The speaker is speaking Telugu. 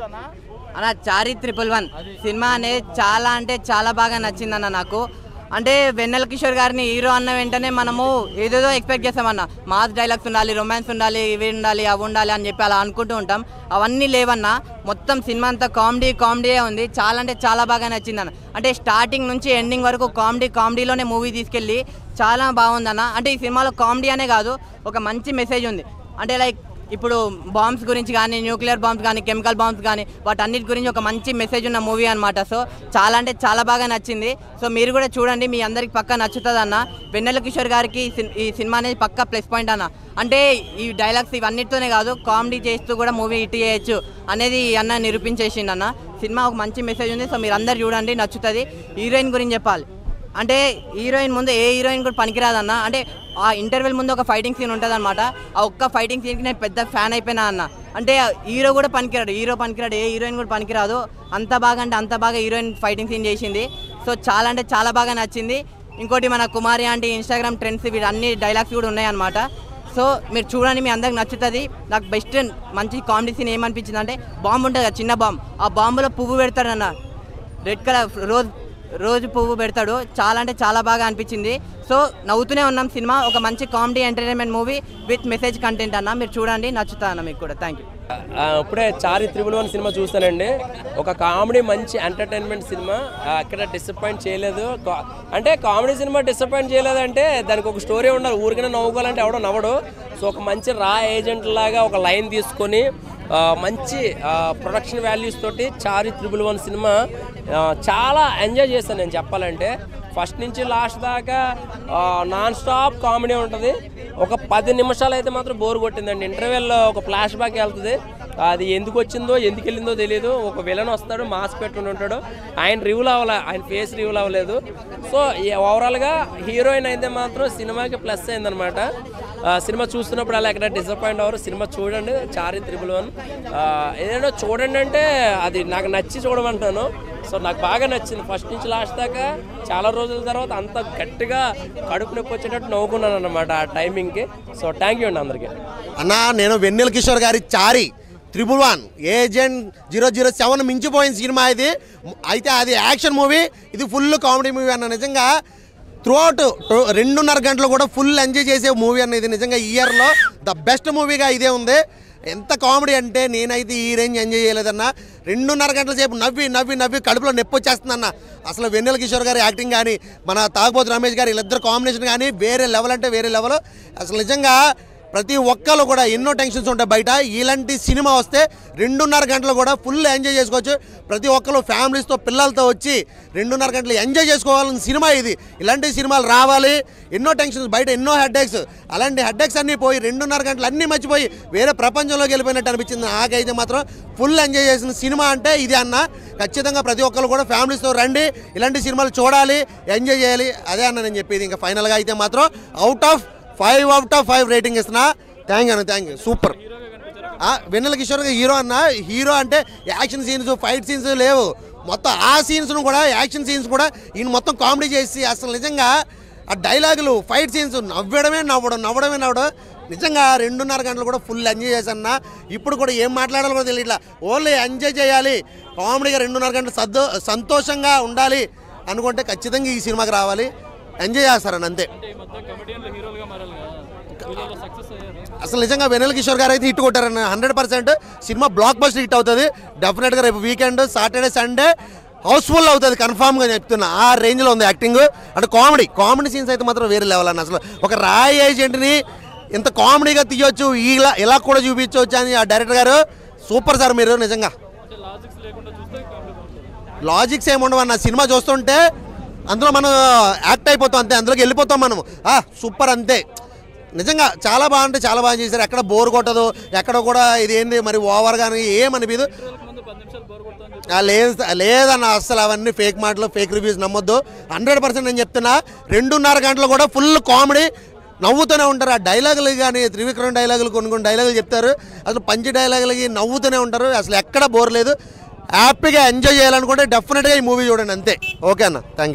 అన్న చారి 111 సినిమా అనేది చాలా అంటే చాలా బాగా నచ్చిందన్న నాకు. అంటే వెన్నెల కిషోర్ గారిని హీరో అన్న వెంటనే మనము ఏదేదో ఎక్స్పెక్ట్ చేస్తామన్న. మాస్ డైలాగ్స్ ఉండాలి, రొమాన్స్ ఉండాలి, ఇవి ఉండాలి, అవి ఉండాలి అని చెప్పి అలా అనుకుంటూ ఉంటాం. అవన్నీ లేవన్న. మొత్తం సినిమా అంతా కామెడీయే ఉంది. చాలా అంటే చాలా బాగా నచ్చిందన్న. అంటే స్టార్టింగ్ నుంచి ఎండింగ్ వరకు కామెడీలోనే మూవీ తీసుకెళ్ళి చాలా బాగుందన్న. అంటే ఈ సినిమాలో కామెడీ అనే కాదు, ఒక మంచి మెసేజ్ ఉంది. అంటే లైక్ ఇప్పుడు బాంబ్స్ గురించి కానీ, న్యూక్లియర్ బాంబ్స్ కానీ, కెమికల్ బాంబ్స్ కానీ, వాటన్నిటి గురించి ఒక మంచి మెసేజ్ ఉన్న మూవీ అనమాట. సో చాలా అంటే చాలా బాగా నచ్చింది. సో మీరు కూడా చూడండి, మీ అందరికి పక్కా నచ్చుతుంది అన్న. వెన్నెల కిషోర్ గారికి ఈ సినిమా అనేది పక్కా ప్లస్ పాయింట్ అన్న. అంటే ఈ డైలాగ్స్ ఇవన్నిటితోనే కాదు, కామెడీ చేస్తూ కూడా మూవీ హిట్ చేయొచ్చు అనేది అన్న నిరూపించేసిండు అన్న. సినిమా ఒక మంచి మెసేజ్ ఉంది. సో మీరు అందరు చూడండి, నచ్చుతుంది. హీరోయిన్ గురించి చెప్పాలి అంటే హీరోయిన్ ముందు ఏ హీరోయిన్ కూడా పనికిరాదన్న. అంటే ఆ ఇంటర్వెల్ ముందు ఒక ఫైటింగ్ సీన్ ఉంటుంది అనమాట. ఆ ఒక్క ఫైటింగ్ సీన్కి నేను పెద్ద ఫ్యాన్ అయిపోయినా అన్న. అంటే హీరో కూడా పనికిరాడు, ఏ హీరోయిన్ కూడా పనికిరాదు. అంత బాగా అంటే అంత బాగా హీరోయిన్ ఫైటింగ్ సీన్ చేసింది. సో చాలా అంటే చాలా బాగా నచ్చింది. ఇంకోటి మన కుమారి ఆంటీ ఇన్స్టాగ్రామ్ ట్రెండ్స్ వీటన్ని డైలాగ్స్ కూడా ఉన్నాయన్నమాట. సో మీరు చూడండి, మీ అందరికి నచ్చుతుంది. నాకు బెస్ట్ మంచి కామెడీ సీన్ ఏమనిపించింది అంటే బాంబు ఉంటుంది కదా, చిన్న బాంబు. ఆ బాంబులో పువ్వు పెడతాడన్న, రెడ్ కలర్ రోజు పువ్వు పెడతాడు. చాలా అంటే చాలా బాగా అనిపించింది. సో నవ్వుతూనే ఉన్నాం. సినిమా ఒక మంచి comedy entertainment movie with message content అన్న. మీరు చూడండి, నచ్చుతా అన్న మీకు కూడా. Thank you. ఇప్పుడే చారి 111 సినిమా చూస్తానండి. ఒక కామెడీ మంచి ఎంటర్టైన్మెంట్ సినిమా. అక్కడ డిసప్పాయింట్ చేయలేదు. అంటే కామెడీ సినిమా డిసప్పాయింట్ చేయలేదంటే దానికి ఒక స్టోరీ ఉండాలి. ఊరికనే నవ్వుకోవాలంటే ఎవడో నవ్వడు. సో ఒక మంచి రా ఏజెంట్ లాగా ఒక లైన్ తీసుకొని మంచి ప్రొడక్షన్ వాల్యూస్ తోటి చారి 111 సినిమా చాలా ఎంజాయ్ చేస్తాను నేను చెప్పాలంటే. ఫస్ట్ నుంచి లాస్ట్ దాకా నాన్ స్టాప్ కామెడీ ఉంటుంది. ఒక 10 నిమిషాలు అయితే మాత్రం బోర్ కొట్టిందండి. ఇంటర్వెల్లో ఒక ఫ్లాష్ బ్యాక్ వెళ్తుంది. అది ఎందుకు వచ్చిందో ఎందుకు వెళ్ళిందో తెలియదు. ఒక విలన్ వస్తాడు, మాస్క్ పెట్టుకుని ఉంటాడు. ఆయన ఫేస్ రివీల్ అవ్వలేదు. సో ఓవరాల్గా హీరోయిన్ అయితే మాత్రం సినిమాకి ప్లస్ అయిందనమాట. సినిమా చూస్తున్నప్పుడు అలా ఎక్కడ డిసప్పాయింట్ అవ్వరు. సినిమా చూడండి, చారి 111. ఏదైనా చూడండి అంటే అది నాకు నచ్చి చూడమంటాను. సో నాకు బాగా నచ్చింది ఫస్ట్ నుంచి లాస్ట్ దాకా. చాలా రోజుల తర్వాత అంత గట్టిగా కడుపు నొప్పి వచ్చేటట్టు నవ్వుకున్నాను అనమాట ఆ టైమింగ్కి. సో థ్యాంక్ యూ అండి అందరికీ. అన్న నేను వెన్నెల కిషోర్ గారి చారి 111 ఏజెంట్ 007 మించిపోయిన సినిమా ఇది. అయితే అది యాక్షన్ మూవీ, ఇది ఫుల్ కామెడీ మూవీ అన్న. నిజంగా త్రూఅవుట్ 2.5 గంటలు కూడా ఫుల్ ఎంజాయ్ చేసే మూవీ అన్న. ఇది నిజంగా ఇయర్లో ద బెస్ట్ మూవీగా ఇదే ఉంది. ఎంత కామెడీ అంటే నేనైతే ఈ రేంజ్ ఎంజాయ్ చేయలేదన్న. 2.5 గంటల సేపు నవ్వి కడుపులో నొప్పి వచ్చేస్తుందన్న. అసలు వెన్నెల కిషోర్ గారి యాక్టింగ్ కానీ, మన తాగుబోతు రమేష్ గారి వీళ్ళిద్దరు కాంబినేషన్ కానీ వేరే లెవెల్ అంటే వేరే లెవెల్. అసలు నిజంగా ప్రతి ఒక్కరు కూడా ఎన్నో టెన్షన్స్ ఉంటాయి బయట. ఇలాంటి సినిమా వస్తే 2.5 గంటలు కూడా ఫుల్ ఎంజాయ్ చేసుకోవచ్చు. ప్రతి ఒక్కరు ఫ్యామిలీస్తో పిల్లలతో వచ్చి 2.5 గంటలు ఎంజాయ్ చేసుకోవాలని సినిమా ఇది. ఇలాంటి సినిమాలు రావాలి. ఎన్నో టెన్షన్స్ బయట, ఎన్నో హెడ్ఏక్స్, అలాంటి హెడ్ఏక్స్ అన్నీ పోయి 2.5 గంటలు అన్నీ మర్చిపోయి వేరే ప్రపంచంలోకి వెళ్ళిపోయినట్టు అనిపించింది నాకైతే మాత్రం. ఫుల్ ఎంజాయ్ చేసిన సినిమా అంటే ఇది అన్న. ఖచ్చితంగా ప్రతి ఒక్కరు కూడా ఫ్యామిలీస్తో రండి, ఇలాంటి సినిమాలు చూడాలి, ఎంజాయ్ చేయాలి. అదే అన్న నేను చెప్పేది. ఇంకా ఫైనల్గా అయితే మాత్రం 5 out of 5 రేటింగ్ ఇస్తున్నా. థ్యాంక్ యూ అన్న, thank you. Super. Vennela Kishore hero అన్న. హీరో అంటే యాక్షన్ సీన్స్, ఫైట్ సీన్స్ లేవు. మొత్తం ఆ సీన్స్ను కూడా, యాక్షన్ సీన్స్ కూడా ఈయన మొత్తం కామెడీ చేసి అసలు నిజంగా ఆ డైలాగులు, ఫైట్ సీన్స్ నవ్వడమే నవ్వడం. నిజంగా 2.5 గంటలు కూడా ఫుల్ ఎంజాయ్ చేశాన్న. ఇప్పుడు కూడా ఏం మాట్లాడాలో కూడా తెలియట్లా. ఓన్లీ ఎంజాయ్ చేయాలి, కామెడీగా 2.5 గంటలు సంతోషంగా ఉండాలి అనుకుంటే ఖచ్చితంగా ఈ సినిమాకి రావాలి. ఎంజాయ్ చేస్తారని అంతే. అసలు నిజంగా వెన్నెల కిషోర్ గారు అయితే హిట్ కొట్టారన్న. 100% సినిమా బ్లాక్ బస్టర్ హిట్ అవుతుంది డెఫినెట్గా. రేపు వీకెండ్, సాటర్డే, సండే హౌస్ఫుల్ అవుతుంది కన్ఫామ్గా చెప్తున్నా. ఆ రేంజ్లో ఉంది యాక్టింగ్. అంటే కామెడీ సీన్స్ అయితే మాత్రం వేరే లెవెల్ అన్న. అసలు ఒక రాయ్ ఏజెంట్ని ఇంత కామెడీగా తీయొచ్చు, ఇలా కూడా చూపించవచ్చు అని ఆ డైరెక్టర్ గారు సూపర్ సార్. మీరు నిజంగా లాజిక్స్ ఏముండవన్న. సినిమా చూస్తుంటే అందులో మనం యాక్ట్ అయిపోతాం అంతే, అందులోకి వెళ్ళిపోతాం మనం. సూపర్ అంతే. నిజంగా చాలా బాగా చేశారు. ఎక్కడ బోర్ కొట్టదు, ఎక్కడ కూడా ఇదేంది మరి ఓవర్ కానీ ఏమనిపించదు. లేదన్న, అసలు అవన్నీ ఫేక్ మాటలు, ఫేక్ రివ్యూస్ నమ్మొద్దు. 100% నేను చెప్తున్నా. 2.5 గంటలు కూడా ఫుల్ కామెడీ, నవ్వుతూనే ఉంటారు. ఆ డైలాగులు కానీ, త్రివిక్రమ్ డైలాగులు కొన్ని డైలాగులు చెప్తారు. అసలు పంచి డైలాగులకి నవ్వుతూనే ఉంటారు. అసలు ఎక్కడ బోర్ లేదు. హ్యాపీగా ఎంజాయ్ చేయాలనుకుంటే డెఫినెట్గా ఈ మూవీ చూడండి అంతే. ఓకే అన్న, థ్యాంక్ యూ.